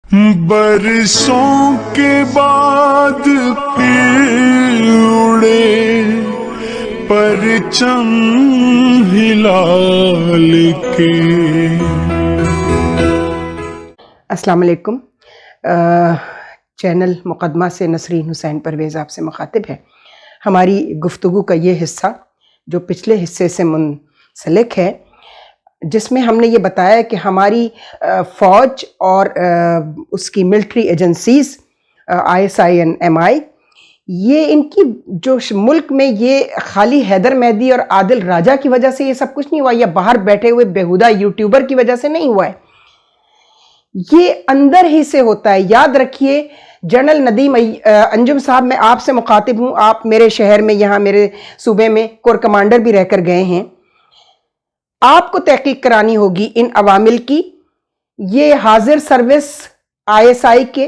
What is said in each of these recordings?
برسوں کے بعد پھر اڑے پرچم ہلال کے۔ السلام علیکم۔ چینل مقدمہ سے نسرین حسین پرویز آپ سے مخاطب ہے۔ ہماری گفتگو کا یہ حصہ جو پچھلے حصے سے منسلک ہے، جس میں ہم نے یہ بتایا کہ ہماری فوج اور اس کی ملٹری ایجنسیز ISI اور MI، یہ ان کی جو ملک میں یہ خالی حیدر مہدی اور عادل راجہ کی وجہ سے یہ سب کچھ نہیں ہوا، یا باہر بیٹھے ہوئے بیہودہ یوٹیوبر کی وجہ سے نہیں ہوا ہے، یہ اندر ہی سے ہوتا ہے۔ یاد رکھیے، جنرل ندیم انجم صاحب، میں آپ سے مخاطب ہوں، آپ میرے شہر میں، یہاں میرے صوبے میں کور کمانڈر بھی رہ کر گئے ہیں۔ آپ کو تحقیق کرانی ہوگی ان عوامل کی۔ یہ حاضر سروس ISI کے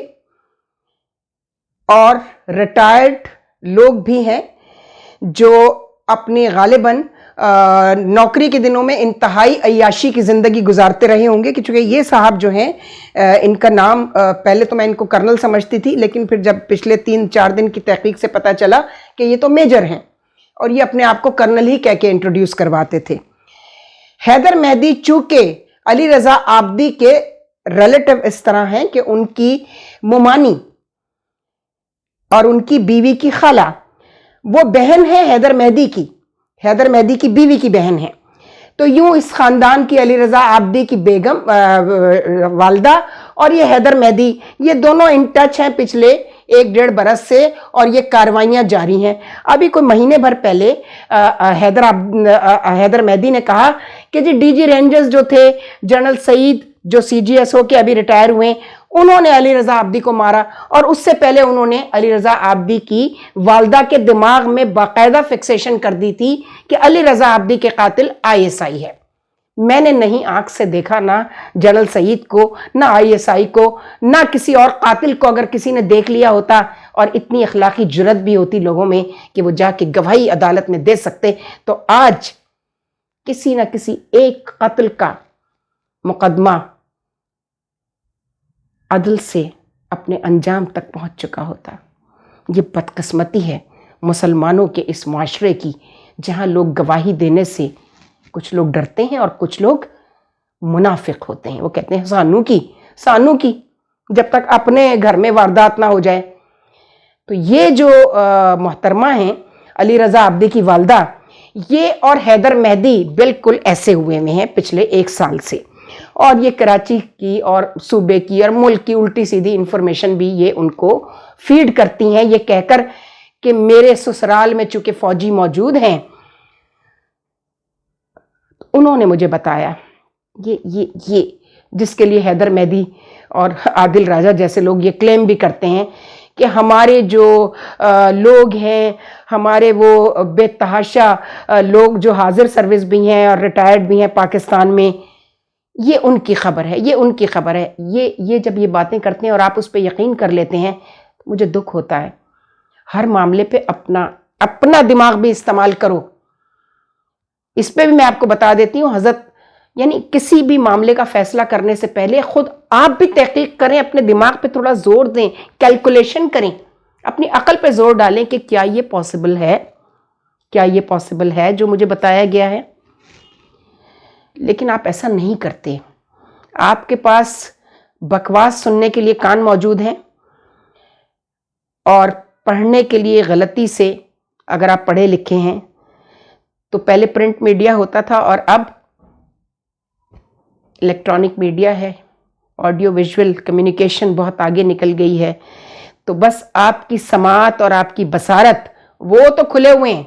اور ریٹائرڈ لوگ بھی ہیں جو اپنی غالباً نوکری کے دنوں میں انتہائی عیاشی کی زندگی گزارتے رہے ہوں گے، کہ چونکہ یہ صاحب جو ہیں، ان کا نام پہلے تو میں ان کو کرنل سمجھتی تھی، لیکن پھر جب پچھلے 3-4 دن کی تحقیق سے پتہ چلا کہ یہ تو میجر ہیں، اور یہ اپنے آپ کو کرنل ہی کہہ کے انٹروڈیوس کرواتے تھے۔ حیدر مہدی چونکہ علی رضا عابدی کے ریلیٹو اس طرح ہیں کہ ان کی ممانی اور ان کی بیوی کی خالہ وہ بہن ہے حیدر مہدی کی، حیدر مہدی کی بیوی کی بہن ہے، تو یوں اس خاندان کی علی رضا عابدی کی بیگم والدہ اور یہ حیدر مہدی، یہ دونوں ان ٹچ ہیں پچھلے 1-1.5 برس سے، اور یہ کاروائیاں جاری ہیں۔ ابھی کوئی مہینے بھر پہلے حیدر مہدی نے کہا کہ جی DG رینجرز جو تھے جنرل سعید، جو CGS ہو کے ابھی ریٹائر ہوئے، انہوں نے علی رضا عابدی کو مارا، اور اس سے پہلے انہوں نے علی رضا عابدی کی والدہ کے دماغ میں باقاعدہ فکسیشن کر دی تھی کہ علی رضا عابدی کے قاتل ISI ہے۔ میں نے نہیں آنکھ سے دیکھا، نہ جنرل سعید کو، نہ ISI کو، نہ کسی اور قاتل کو۔ اگر کسی نے دیکھ لیا ہوتا اور اتنی اخلاقی جرت بھی ہوتی لوگوں میں کہ وہ جا کے گواہی عدالت میں دے سکتے، تو آج کسی نہ کسی ایک قتل کا مقدمہ عدل سے اپنے انجام تک پہنچ چکا ہوتا۔ یہ بدقسمتی ہے مسلمانوں کے اس معاشرے کی، جہاں لوگ گواہی دینے سے کچھ لوگ ڈرتے ہیں اور کچھ لوگ منافق ہوتے ہیں۔ وہ کہتے ہیں سانو کی جب تک اپنے گھر میں واردات نہ ہو جائے۔ تو یہ جو محترمہ ہیں علی رضا عابدی کی والدہ، یہ اور حیدر مہدی بالکل ایسے ہوئے ہیں پچھلے 1 سال سے، اور یہ کراچی کی اور صوبے کی اور ملک کی الٹی سیدھی انفارمیشن بھی یہ ان کو فیڈ کرتی ہیں، یہ کہہ کر کہ میرے سسرال میں چونکہ فوجی موجود ہیں۔ انہوں نے مجھے بتایا یہ جس کے لیے حیدر مہدی اور عادل راجہ جیسے لوگ یہ کلیم بھی کرتے ہیں کہ ہمارے جو لوگ ہیں، ہمارے وہ بے تحاشا لوگ جو حاضر سروس بھی ہیں اور ریٹائرڈ بھی ہیں پاکستان میں، یہ ان کی خبر ہے، یہ ان کی خبر ہے۔ یہ جب یہ باتیں کرتے ہیں اور آپ اس پہ یقین کر لیتے ہیں، مجھے دکھ ہوتا ہے۔ ہر معاملے پہ اپنا دماغ بھی استعمال کرو۔ اس پہ بھی میں آپ کو بتا دیتی ہوں حضرت، یعنی کسی بھی معاملے کا فیصلہ کرنے سے پہلے خود آپ بھی تحقیق کریں، اپنے دماغ پہ تھوڑا زور دیں، کیلکولیشن کریں، اپنی عقل پہ زور ڈالیں کہ کیا یہ پاسبل ہے جو مجھے بتایا گیا ہے۔ لیکن آپ ایسا نہیں کرتے۔ آپ کے پاس بکواس سننے کے لیے کان موجود ہیں، اور پڑھنے کے لیے غلطی سے، اگر آپ پڑھے لکھے ہیں تو پہلے پرنٹ میڈیا ہوتا تھا اور اب الیکٹرانک میڈیا ہے، آڈیو ویژول کمیونیکیشن بہت آگے نکل گئی ہے، تو بس آپ کی سماعت اور آپ کی بصارت وہ تو کھلے ہوئے ہیں،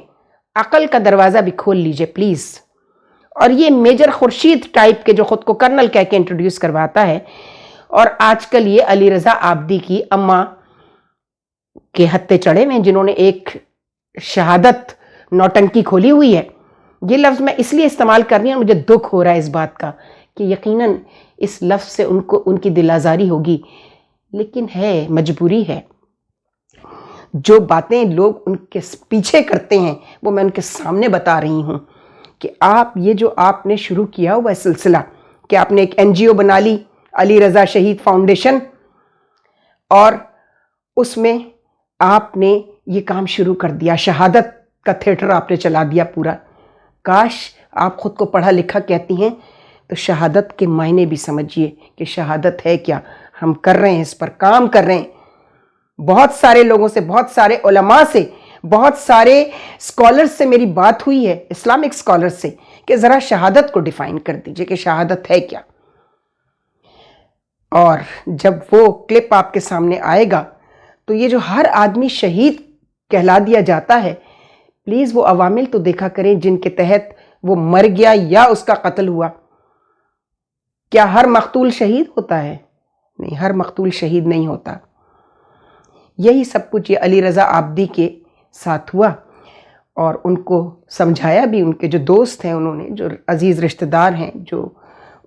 عقل کا دروازہ بھی کھول لیجئے پلیز۔ اور یہ میجر خورشید ٹائپ کے جو خود کو کرنل کہہ کے انٹروڈیوس کرواتا ہے، اور آج کل یہ علی رضا عابدی کی اماں کے ہتھے چڑھے ہوئے ہیں، جنہوں نے ایک شہادت نوٹنکی کھولی ہوئی ہے۔ یہ لفظ میں اس لیے استعمال کر رہی ہوں، مجھے دکھ ہو رہا ہے اس بات کا کہ یقیناً اس لفظ سے ان کی دل آزاری ہوگی، لیکن ہے، مجبوری ہے۔ جو باتیں لوگ ان کے پیچھے کرتے ہیں وہ میں ان کے سامنے بتا رہی ہوں، کہ یہ جو آپ نے شروع کیا ہوا ہے سلسلہ، کہ آپ نے ایک NGO بنا لی، علی رضا شہید فاؤنڈیشن، اور اس میں آپ نے یہ کام شروع کر دیا، شہادت کا تھیٹر آپ نے چلا دیا پورا۔ کاش آپ خود کو پڑھا لکھا کہتی ہیں تو شہادت کے معنی بھی سمجھیے کہ شہادت ہے کیا۔ ہم کر رہے ہیں، اس پر کام کر رہے ہیں، بہت سارے لوگوں سے، بہت سارے علماء سے، بہت سارے اسکالرز سے میری بات ہوئی ہے، اسلامک اسکالرز سے، کہ ذرا شہادت کو ڈیفائن کر دیجئے کہ شہادت ہے کیا۔ اور جب وہ کلپ آپ کے سامنے آئے گا تو یہ جو ہر آدمی شہید کہلا دیا جاتا ہے، پلیز وہ عوامل تو دیکھا کریں جن کے تحت وہ مر گیا یا اس کا قتل ہوا۔ کیا ہر مقتول شہید ہوتا ہے؟ نہیں، ہر مقتول شہید نہیں ہوتا۔ یہی سب کچھ یہ علی رضا عابدی کے ساتھ ہوا، اور ان کو سمجھایا بھی، ان کے جو دوست ہیں، انہوں نے، جو عزیز رشتہ دار ہیں، جو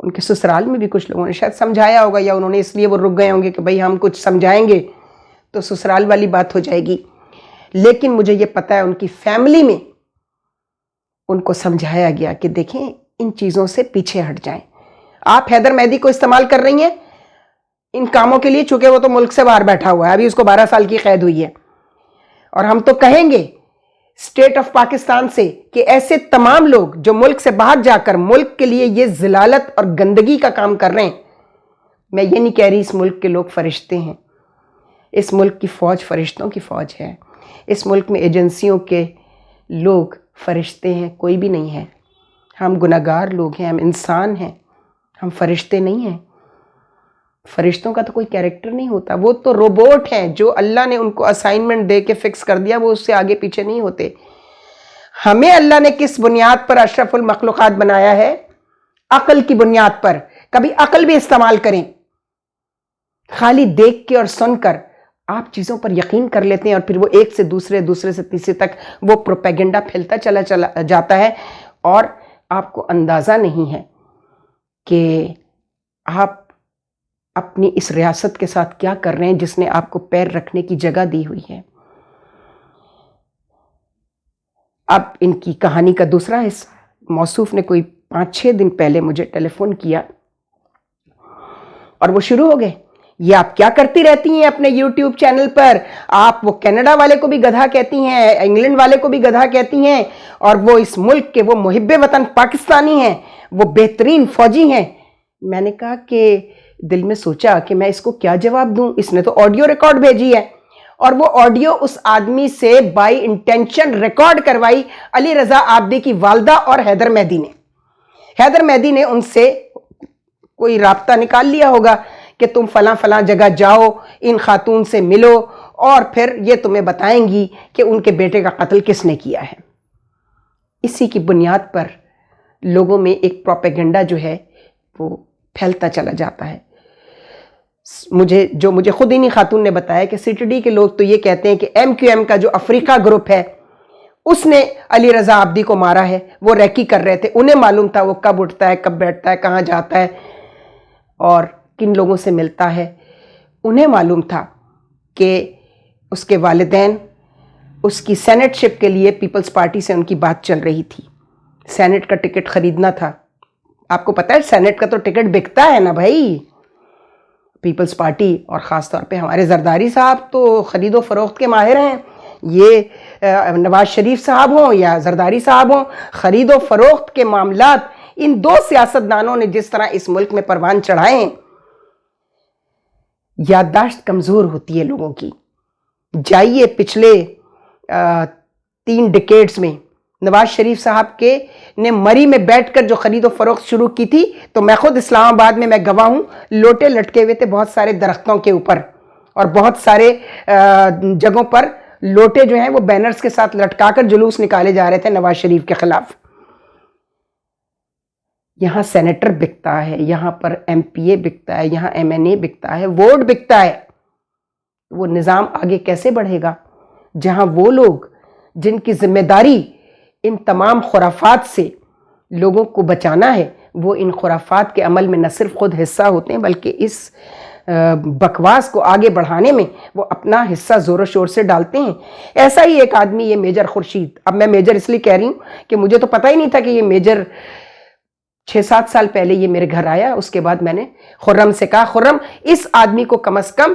ان کے سسرال میں بھی کچھ لوگوں نے شاید سمجھایا ہوگا، یا انہوں نے اس لیے وہ رک گئے ہوں گے کہ بھئی ہم کچھ سمجھائیں گے تو سسرال والی بات ہو جائے گی۔ لیکن مجھے یہ پتہ ہے ان کی فیملی میں ان کو سمجھایا گیا کہ دیکھیں ان چیزوں سے پیچھے ہٹ جائیں۔ آپ حیدر مہدی کو استعمال کر رہی ہیں ان کاموں کے لیے، چونکہ وہ تو ملک سے باہر بیٹھا ہوا ہے، ابھی اس کو 12 سال کی قید ہوئی ہے، اور ہم تو کہیں گے اسٹیٹ آف پاکستان سے کہ ایسے تمام لوگ جو ملک سے باہر جا کر ملک کے لیے یہ ذلالت اور گندگی کا کام کر رہے ہیں، میں یہ نہیں کہہ رہی اس ملک کے لوگ فرشتے ہیں، اس ملک کی فوج فرشتوں کی فوج ہے، اس ملک میں ایجنسیوں کے لوگ فرشتے ہیں کوئی بھی نہیں ہے۔ ہم گناہگار لوگ ہیں، ہم انسان ہیں، ہم فرشتے نہیں ہیں۔ فرشتوں کا تو کوئی کیریکٹر نہیں ہوتا، وہ تو روبوٹ ہیں، جو اللہ نے ان کو اسائنمنٹ دے کے فکس کر دیا، وہ اس سے آگے پیچھے نہیں ہوتے۔ ہمیں اللہ نے کس بنیاد پر اشرف المخلوقات بنایا ہے؟ عقل کی بنیاد پر۔ کبھی عقل بھی استعمال کریں۔ خالی دیکھ کے اور سن کر آپ چیزوں پر یقین کر لیتے ہیں، اور پھر وہ ایک سے دوسرے، دوسرے سے تیسرے تک وہ پروپیگنڈا پھیلتا چلا جاتا ہے، اور آپ کو اندازہ نہیں ہے کہ آپ اپنی اس ریاست کے ساتھ کیا کر رہے ہیں جس نے آپ کو پیر رکھنے کی جگہ دی ہوئی ہے۔ اب ان کی کہانی کا دوسرا حصہ، موصوف نے کوئی 5-6 دن پہلے مجھے ٹیلی فون کیا، اور وہ شروع ہو گئے، یہ آپ کیا کرتی رہتی ہیں اپنے یوٹیوب چینل پر؟ آپ وہ کینیڈا والے کو بھی گدھا کہتی ہیں، انگلینڈ والے کو بھی گدھا کہتی ہیں، اور وہ اس ملک کے وہ محب وطن پاکستانی ہیں، وہ بہترین فوجی ہیں۔ میں نے کہا کہ دل میں سوچا کہ میں اس کو کیا جواب دوں، اس نے تو آڈیو ریکارڈ بھیجی ہے، اور وہ آڈیو اس آدمی سے بائی انٹینشن ریکارڈ کروائی علی رضا عابدی کی والدہ اور حیدر مہدی نے۔ حیدر مہدی نے ان سے کوئی رابطہ نکال لیا ہوگا کہ تم فلاں فلاں جگہ جاؤ، ان خاتون سے ملو، اور پھر یہ تمہیں بتائیں گی کہ ان کے بیٹے کا قتل کس نے کیا ہے۔ اسی کی بنیاد پر لوگوں میں ایک پروپیگنڈا جو ہے وہ پھیلتا چلا جاتا ہے۔ مجھے خود انہی خاتون نے بتایا کہ سی ٹی ڈی کے لوگ تو یہ کہتے ہیں کہ ایم کیو ایم کا جو افریقہ گروپ ہے اس نے علی رضا عابدی کو مارا ہے، وہ ریکی کر رہے تھے، انہیں معلوم تھا وہ کب اٹھتا ہے، کب بیٹھتا ہے، کہاں جاتا ہے اور کن لوگوں سے ملتا ہے۔ انہیں معلوم تھا کہ اس کے والدین اس کی سینٹ شپ کے لیے پیپلز پارٹی سے ان کی بات چل رہی تھی، سینٹ کا ٹکٹ خریدنا تھا۔ آپ کو پتہ ہے سینٹ کا تو ٹکٹ بکتا ہے نا بھائی، پیپلز پارٹی اور خاص طور پہ ہمارے زرداری صاحب تو خرید و فروخت کے ماہر ہیں۔ یہ نواز شریف صاحب ہوں یا زرداری صاحب ہوں، خرید و فروخت کے معاملات ان دو سیاستدانوں نے جس طرح اس ملک میں پروان چڑھائے ہیں، یادداشت کمزور ہوتی ہے لوگوں کی۔ جائیے پچھلے 3 ڈیکیڈز میں نواز شریف صاحب کے نے مری میں بیٹھ کر جو خرید و فروخت شروع کی تھی، تو میں خود اسلام آباد میں گواہ ہوں، لوٹے لٹکے ہوئے تھے بہت سارے درختوں کے اوپر، اور بہت سارے جگہوں پر لوٹے جو ہیں وہ بینرز کے ساتھ لٹکا کر جلوس نکالے جا رہے تھے نواز شریف کے خلاف۔ یہاں سینیٹر بکتا ہے، یہاں پر ایم پی اے بکتا ہے، یہاں ایم این اے بکتا ہے، ووٹ بکتا ہے۔ وہ نظام آگے کیسے بڑھے گا جہاں وہ لوگ جن کی ذمہ داری ان تمام خرافات سے لوگوں کو بچانا ہے، وہ ان خرافات کے عمل میں نہ صرف خود حصہ ہوتے ہیں بلکہ اس بکواس کو آگے بڑھانے میں وہ اپنا حصہ زور و شور سے ڈالتے ہیں۔ ایسا ہی ایک آدمی یہ میجر خورشید، اب میں میجر اس لیے کہہ رہی ہوں کہ مجھے تو پتہ ہی نہیں تھا کہ یہ میجر 6-7 سال پہلے یہ میرے گھر آیا۔ اس کے بعد میں نے خرم سے کہا، خرم اس آدمی کو کم از کم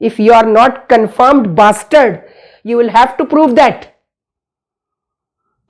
if you are not confirmed bastard, you will have to prove that.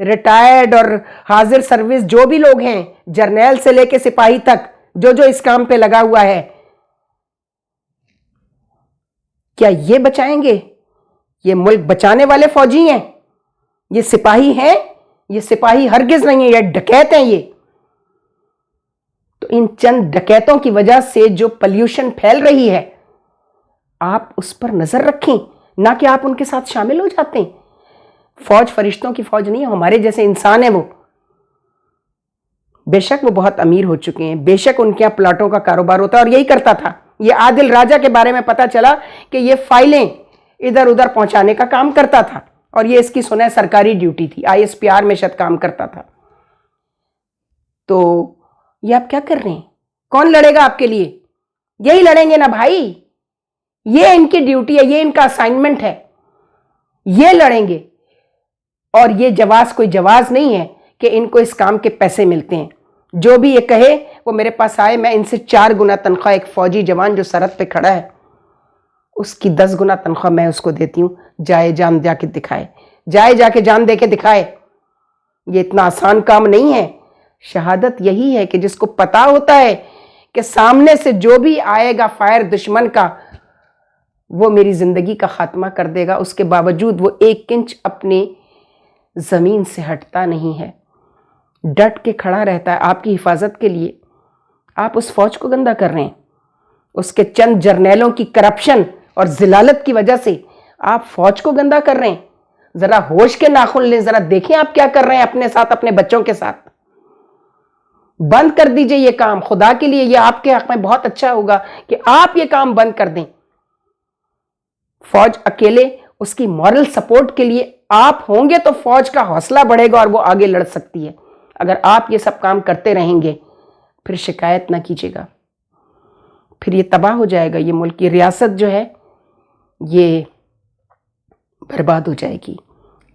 Retired اور حاضر سروس جو بھی لوگ ہیں، جرنیل سے لے کے سپاہی تک، جو اس کام پہ لگا ہوا ہے، کیا یہ بچائیں گے؟ یہ ملک بچانے والے فوجی ہیں؟ یہ سپاہی ہیں؟ یہ سپاہی ہرگز نہیں ہیں، یہ ڈکیت ہیں یہ۔ تو ان چند ڈکیتوں کی وجہ سے جو پلیوشن پھیل رہی ہے، آپ اس پر نظر رکھیں، نہ کہ آپ ان کے ساتھ شامل ہو جاتے ہیں۔ فوج فرشتوں کی فوج نہیں ہے، ہمارے جیسے انسان ہیں وہ۔ بے شک وہ بہت امیر ہو چکے ہیں، بے شک ان کے یہاں پلاٹوں کا کاروبار ہوتا ہے، اور یہی کرتا تھا۔ یہ عادل راجہ کے بارے میں پتا چلا کہ یہ فائلیں ادھر ادھر پہنچانے کا کام کرتا تھا، اور یہ اس کی سنیں سرکاری ڈیوٹی تھی، ISPR میں شاید کام کرتا تھا۔ تو یہ آپ کیا کر رہے ہیں؟ کون لڑے گا آپ کے لیے؟ یہی لڑیں گے نا بھائی، یہ ان کی ڈیوٹی ہے، یہ ان کا اسائنمنٹ ہے، یہ لڑیں گے۔ اور یہ جواز کوئی جواز نہیں ہے کہ ان کو اس کام کے پیسے ملتے ہیں۔ جو بھی یہ کہے وہ میرے پاس آئے، میں ان سے 4 گنا تنخواہ، ایک فوجی جوان جو سرحد پہ کھڑا ہے اس کی 10 گنا تنخواہ میں اس کو دیتی ہوں، جائے جان جا کے دکھائے، جائے جا کے جان دے کے دکھائے۔ یہ اتنا آسان کام نہیں ہے۔ شہادت یہی ہے کہ جس کو پتا ہوتا ہے کہ سامنے سے جو بھی آئے گا فائر دشمن کا، وہ میری زندگی کا خاتمہ کر دے گا، اس کے باوجود وہ 1 انچ اپنی زمین سے ہٹتا نہیں ہے، ڈٹ کے کھڑا رہتا ہے آپ کی حفاظت کے لیے۔ آپ اس فوج کو گندا کر رہے ہیں، اس کے چند جرنیلوں کی کرپشن اور ذلالت کی وجہ سے آپ فوج کو گندا کر رہے ہیں۔ ذرا ہوش کے ناخن لیں، ذرا دیکھیں آپ کیا کر رہے ہیں اپنے ساتھ، اپنے بچوں کے ساتھ۔ بند کر دیجئے یہ کام، خدا کے لیے، یہ آپ کے حق میں بہت اچھا ہوگا کہ آپ یہ کام بند کر دیں۔ فوج اکیلے، اس کی مورل سپورٹ کے لیے آپ ہوں گے تو فوج کا حوصلہ بڑھے گا اور وہ آگے لڑ سکتی ہے۔ اگر آپ یہ سب کام کرتے رہیں گے پھر شکایت نہ کیجیے گا، پھر یہ تباہ ہو جائے گا، یہ ملک کی ریاست جو ہے یہ برباد ہو جائے گی۔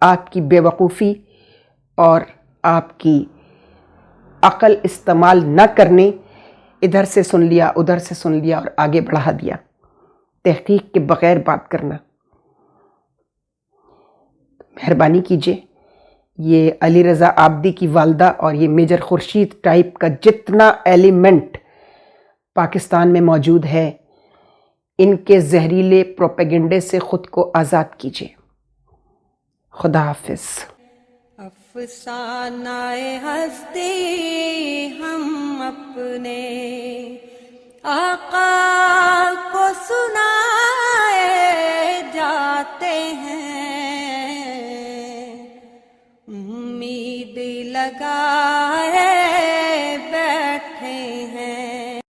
آپ کی بے وقوفی اور آپ کی عقل استعمال نہ کرنے، ادھر سے سن لیا ادھر سے سن لیا اور آگے بڑھا دیا، تحقیق کے بغیر بات کرنا۔ مہربانی کیجئے، یہ علی رضا عابدی کی والدہ اور یہ میجر خورشید ٹائپ کا جتنا ایلیمنٹ پاکستان میں موجود ہے، ان کے زہریلے پروپیگنڈے سے خود کو آزاد کیجئے۔ خدا حافظ۔ افسانہ ہستی ہم اپنے آقا کو سنائے جاتے ہیں، امید لگا